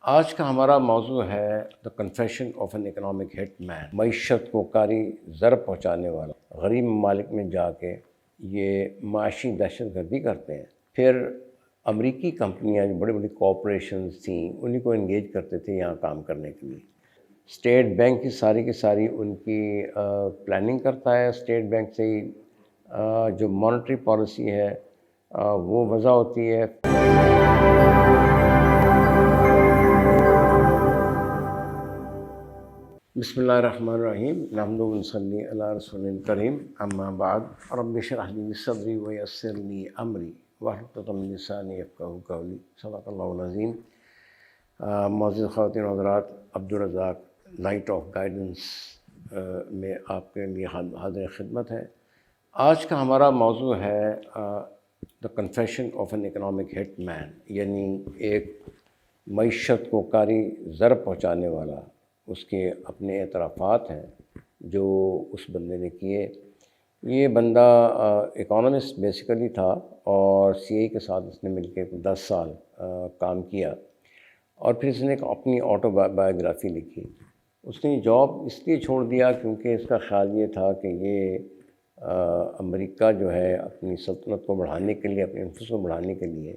آج کا ہمارا موضوع ہے دا کنفیشن آف این اکنامک ہٹ مین۔ معیشت کو کاری ضرر پہنچانے والا غریب ممالک میں جا کے یہ معاشی دہشت گردی کرتے ہیں، پھر امریکی کمپنیاں جو بڑی بڑی کارپوریشنز تھیں انہیں کو انگیج کرتے تھے یہاں کام کرنے کے لیے۔ اسٹیٹ بینک کی ساری ان کی پلاننگ کرتا ہے، اسٹیٹ بینک سے ہی جو مانیٹری پالیسی ہے وہ وضع ہوتی ہے۔ بسم اللہ الرحمن الرحیم، نحمد و نصلی علی رسول کریم، اما بعد، رب اشرح لی صدری ویسر لی امری واحلل من لسانی یفقہوا قولی، صدق اللہ العظیم۔ معزز خواتین و حضرات، عبدالرزاق لائٹ آف گائیڈنس میں آپ کے لیے حاضر خدمت ہے۔ آج کا ہمارا موضوع ہے دا کنفیشن آف این اکنامک ہٹ مین، یعنی ایک معیشت کو کاری ضرر پہنچانے والا، اس کے اپنے اعترافات ہیں جو اس بندے نے کیے۔ یہ بندہ اکانومسٹ بیسیکلی تھا اور سی اے کے ساتھ اس نے مل کے 10 سال کام کیا، اور پھر اس نے ایک اپنی آٹو بایوگرافی لکھی۔ اس نے جاب اس لیے چھوڑ دیا کیونکہ اس کا خیال یہ تھا کہ یہ امریکہ جو ہے اپنی سلطنت کو بڑھانے کے لیے، اپنے انفلوئنس کو بڑھانے کے لیے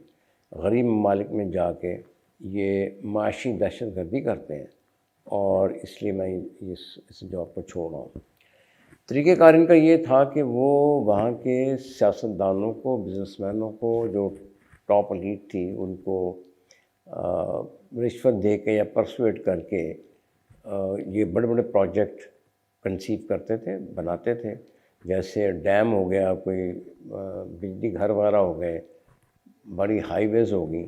غریب ممالک میں جا کے یہ معاشی دہشت گردی کرتے ہیں، اور اس لیے میں اس جاب کو چھوڑ رہا ہوں۔ طریقہ کار ان کا یہ تھا کہ وہ وہاں کے سیاستدانوں کو، بزنس مینوں کو، جو ٹاپ ایلیٹ تھی، ان کو رشوت دے کے یا پرسویٹ کر کے یہ بڑے بڑے پروجیکٹ کنسیو کرتے تھے، بناتے تھے، جیسے ڈیم ہو گیا، کوئی بجلی گھر وغیرہ ہو گئے، بڑی ہائی ویز ہوگی،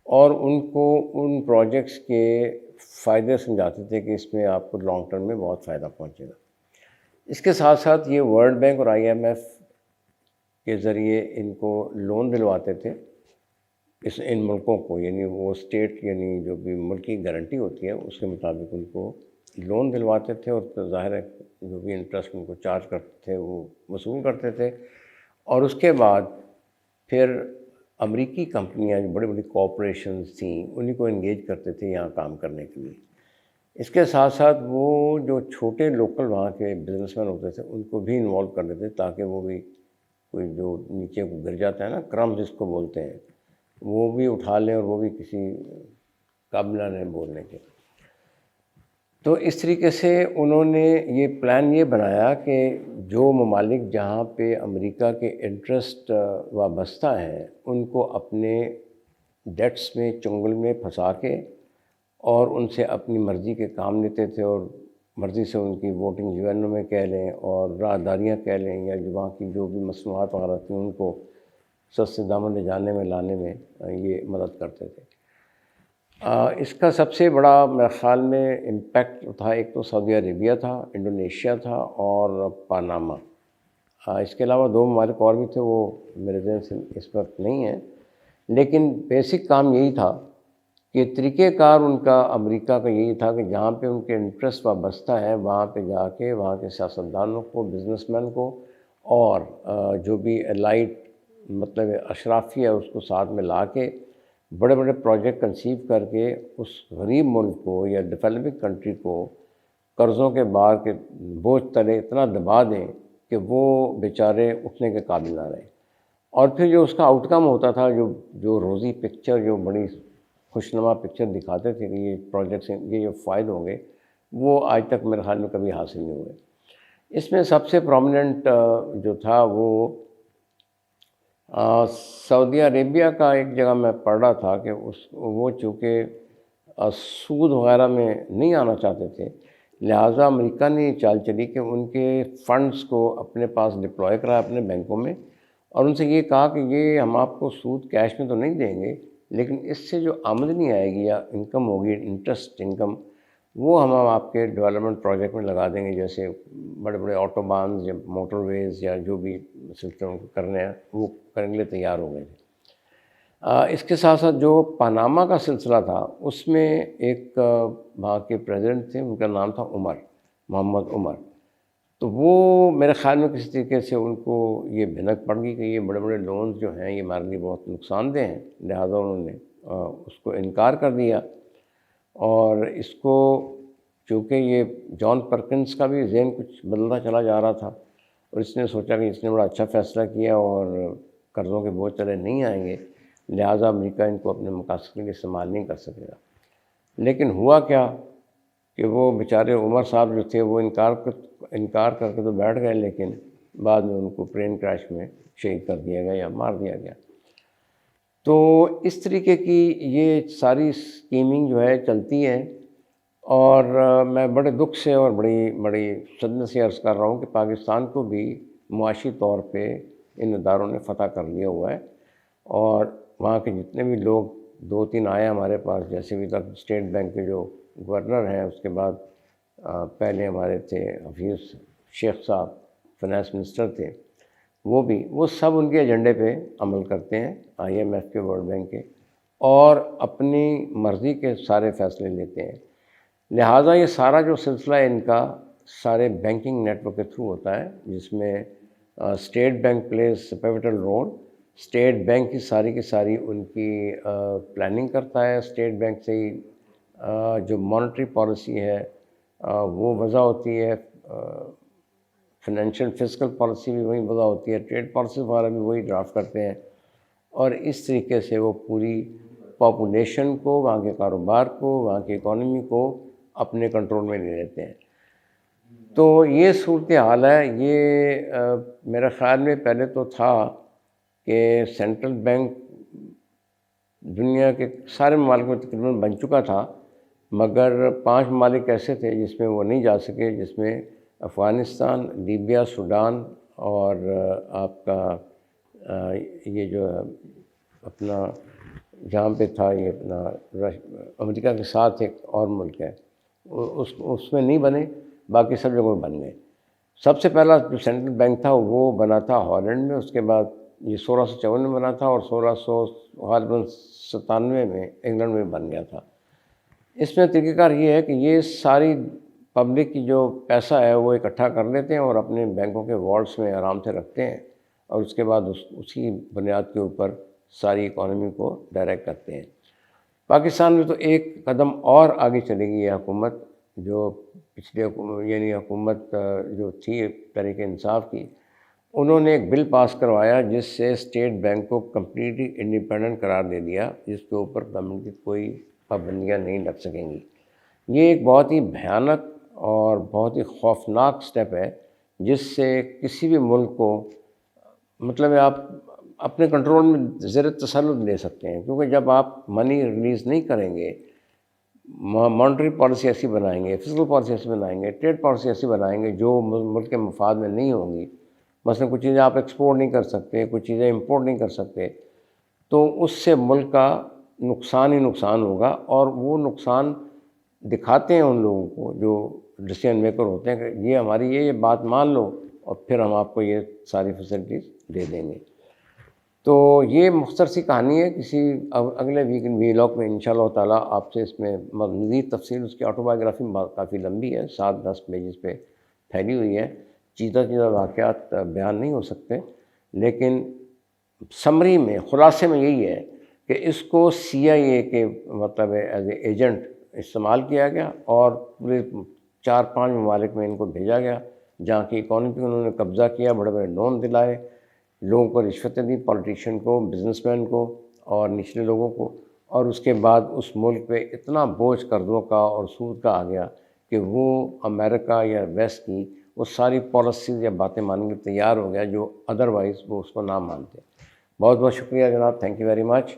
اور ان کو ان پروجیکٹس کے فائدے سمجھاتے تھے کہ اس میں آپ کو لانگ ٹرم میں بہت فائدہ پہنچے گا۔ اس کے ساتھ ساتھ یہ ورلڈ بینک اور آئی ایم ایف کے ذریعے ان کو لون دلواتے تھے ان ملکوں کو، یعنی وہ اسٹیٹ، یعنی جو بھی ملکی گارنٹی ہوتی ہے اس کے مطابق ان کو لون دلواتے تھے، اور ظاہر ہے جو بھی انٹرسٹ ان کو چارج کرتے تھے وہ وصول کرتے تھے۔ اور اس کے بعد پھر امریکی کمپنیاں جو بڑی بڑی کارپوریشنز تھیں انہیں کو انگیج کرتے تھے یہاں کام کرنے کے لیے۔ اس کے ساتھ ساتھ وہ جو چھوٹے لوکل وہاں کے بزنس مین ہوتے تھے ان کو بھی انوالو کر لیتے تاکہ وہ بھی کوئی جو نیچے کو گر جاتا ہے نا، کرمز جس کو بولتے ہیں، وہ بھی اٹھا لیں اور وہ بھی کسی قابل نہ بولنے کے۔ تو اس طریقے سے انہوں نے یہ پلان یہ بنایا کہ جو ممالک جہاں پہ امریکہ کے انٹرسٹ وابستہ ہیں ان کو اپنے ڈیٹس میں، چنگل میں پھنسا کے، اور ان سے اپنی مرضی کے کام لیتے تھے، اور مرضی سے ان کی ووٹنگ یو این او میں کہہ لیں اور راہداریاں کہہ لیں، یا جو وہاں کی جو بھی مصنوعات وغیرہ تھیں ان کو سستے داموں لے جانے میں، لانے میں یہ مدد کرتے تھے۔ اس کا سب سے بڑا میرے خیال میں امپیکٹ تھا، ایک تو سعودی عربیہ تھا، انڈونیشیا تھا، اور پاناما۔ اس کے علاوہ 2 ممالک اور بھی تھے، وہ میرے ذہن سے اس وقت نہیں ہیں، لیکن بیسک کام یہی تھا کہ طریقہ کار ان کا امریکہ کا یہی تھا کہ جہاں پہ ان کے انٹرسٹ وابستہ ہے وہاں پہ جا کے وہاں کے سیاستدانوں کو، بزنس مین کو، اور جو بھی الائٹ مطلب اشرافی ہے اس کو ساتھ میں لا کے بڑے بڑے پروجیکٹ کنسیو کر کے اس غریب ملک کو یا ڈیولپنگ کنٹری کو قرضوں کے بار کے بوجھ تلے اتنا دبا دیں کہ وہ بیچارے اٹھنے کے قابل نہ رہیں۔ اور پھر جو اس کا آؤٹ کم ہوتا تھا، جو روزی پکچر، جو بڑی خوشنما پکچر دکھاتے تھے کہ یہ پروجیکٹس یہ فائدے ہوں گے، وہ آج تک میرے خیال میں کبھی حاصل نہیں ہوئے۔ اس میں سب سے پرومیننٹ جو تھا وہ سعودی عربیہ کا، ایک جگہ میں پڑھ رہا تھا کہ وہ چونکہ سود وغیرہ میں نہیں آنا چاہتے تھے، لہٰذا امریکہ نے یہ چال چلی کہ ان کے فنڈز کو اپنے پاس ڈپلوائے کرا اپنے بینکوں میں، اور ان سے یہ کہا کہ یہ ہم آپ کو سود کیش میں تو نہیں دیں گے، لیکن اس سے جو آمدنی آئے گی یا انکم ہوگی، انٹرسٹ انکم، وہ ہم آپ کے ڈیولپمنٹ پروجیکٹ میں لگا دیں گے، جیسے بڑے بڑے آٹو بانز یا موٹر ویز یا جو بھی سلسلوں کو کرنے ہیں وہ کرنے کے لیے تیار ہو گئے تھے۔ اس کے ساتھ ساتھ جو پاناما کا سلسلہ تھا اس میں ایک وہاں کے پریزیڈنٹ تھے، ان کا نام تھا محمد عمر۔ تو وہ میرے خیال میں کسی طریقے سے ان کو یہ بھنک پڑ گئی کہ یہ بڑے بڑے لونز جو ہیں یہ ہمارے لیے بہت نقصان دہ ہیں، لہٰذا انہوں نے اس کو انکار کر دیا۔ اور اس کو چونکہ یہ جان پرکنس کا بھی ذہن کچھ بدلتا چلا جا رہا تھا، اور اس نے سوچا کہ اس نے بڑا اچھا فیصلہ کیا اور قرضوں کے بوجھ تلے نہیں آئیں گے، لہٰذا امریکہ ان کو اپنے مقاصد کے لیے استعمال نہیں کر سکے گا۔ لیکن ہوا کیا کہ وہ بیچارے عمر صاحب جو تھے وہ انکار کر کے تو بیٹھ گئے، لیکن بعد میں ان کو پلین کریش میں شہید کر دیا گیا یا مار دیا گیا۔ تو اس طریقے کی یہ ساری اسکیمنگ جو ہے چلتی ہے، اور میں بڑے دکھ سے اور بڑی صدمے سے عرض کر رہا ہوں کہ پاکستان کو بھی معاشی طور پہ ان اداروں نے فتح کر لیا ہوا ہے، اور وہاں کے جتنے بھی لوگ 2-3 آئے ہمارے پاس، جیسے بھی تک اسٹیٹ بینک کے جو گورنر ہیں، اس کے بعد پہلے ہمارے تھے حفیظ شیخ صاحب فائنانس منسٹر تھے، وہ سب ان کے ایجنڈے پہ عمل کرتے ہیں، IMF کے، ورلڈ بینک کے، اور اپنی مرضی کے سارے فیصلے لیتے ہیں۔ لہٰذا یہ سارا جو سلسلہ ہے ان کا سارے بینکنگ نیٹ ورک کے تھرو ہوتا ہے، جس میں State Bank plays pivotal role. State Bank کی ساری ان کی پلاننگ کرتا ہے، اسٹیٹ بینک سے ہی جو مانیٹری پالیسی ہے وہ وضع ہوتی ہے، فائنینشیل فزیکل پالیسی بھی وہی وضع ہوتی ہے، ٹریڈ پالیسی وغیرہ بھی وہی ڈرافٹ کرتے ہیں، اور اس طریقے سے وہ پوری پاپولیشن کو، وہاں کے کاروبار کو، وہاں کی اکانومی کو اپنے کنٹرول میں لے لیتے ہیں۔ تو یہ صورتحال ہے۔ یہ میرے خیال میں پہلے تو تھا کہ سینٹرل بینک دنیا کے سارے ممالک میں تقریباً بن چکا تھا، مگر 5 ممالک ایسے تھے جس میں وہ نہیں جا سکے، جس میں افغانستان، لیبیا، سوڈان، اور آپ کا یہ جو اپنا جہاں پہ تھا یہ اپنا امریکہ کے ساتھ ایک اور ملک ہے، اس میں نہیں بنے، باقی سب جگہوں میں بن گئے۔ سب سے پہلا جو سینٹرل بینک تھا وہ بنا تھا ہالینڈ میں، اس کے بعد یہ 1654 میں بنا تھا، اور 1697 میں انگلینڈ میں بن گیا تھا۔ اس میں طریقہ کار یہ ہے کہ یہ ساری پبلک کی جو پیسہ ہے وہ اکٹھا کر لیتے ہیں اور اپنے بینکوں کے والٹس میں آرام سے رکھتے ہیں، اور اس کے بعد اسی بنیاد کے اوپر ساری اکانومی کو ڈائریکٹ کرتے ہیں۔ پاکستان میں تو ایک قدم اور آگے چلے گی یہ حکومت، جو پچھلے یعنی حکومت جو تھی تحریک انصاف کی، انہوں نے ایک بل پاس کروایا جس سے اسٹیٹ بینک کو کمپلیٹلی انڈیپینڈنٹ قرار دے دیا، جس کے اوپر گورنمنٹ کی کوئی پابندیاں نہیں لگ سکیں گی۔ یہ ایک بہت ہی بھیانک اور بہت ہی خوفناک سٹیپ ہے، جس سے کسی بھی ملک کو مطلب آپ اپنے کنٹرول میں زیر تسلط لے سکتے ہیں، کیونکہ جب آپ منی ریلیز نہیں کریں گے، مانیٹری پالیسی ایسی بنائیں گے، فزیکل پالیسی ایسی بنائیں گے، ٹریڈ پالیسی ایسی بنائیں گے جو ملک کے مفاد میں نہیں ہوں گی، مثلا کچھ چیزیں آپ ایکسپورٹ نہیں کر سکتے، کچھ چیزیں امپورٹ نہیں کر سکتے، تو اس سے ملک کا نقصان ہی نقصان ہوگا، اور وہ نقصان دکھاتے ہیں ان لوگوں کو جو ڈیسیژن میکر ہوتے ہیں کہ یہ ہماری یہ بات مان لو اور پھر ہم آپ کو یہ ساری فیسلٹیز دے دیں گے۔ تو یہ مختصر سی کہانی ہے، کسی اگلے ویلاگ میں انشاءاللہ تعالیٰ آپ سے اس میں مزید تفصیل، اس کی آٹو بایوگرافی کافی لمبی ہے، 7-10 پیجز پہ پھیلی ہوئی ہے، چیزہ واقعات بیان نہیں ہو سکتے، لیکن سمری میں، خلاصے میں یہی ہے کہ اس کو CIA کے مطلب ایز اے ایجنٹ استعمال کیا گیا، اور پورے 4-5 ممالک میں ان کو بھیجا گیا، جہاں کی اکانومی پہ انہوں نے قبضہ کیا، بڑے بڑے لون دلائے، لوگوں کو رشوتیں دی، پولیٹیشین کو، بزنس مین کو اور نچلے لوگوں کو، اور اس کے بعد اس ملک پہ اتنا بوجھ قرضوں کا اور سود کا آ گیا کہ وہ امریکہ یا ویسٹ کی وہ ساری پالیسیز یا باتیں ماننے کے تیار ہو گیا جو ادروائز وہ اس کو نہ مانتے۔ بہت بہت شکریہ جناب، تھینک یو ویری مچ۔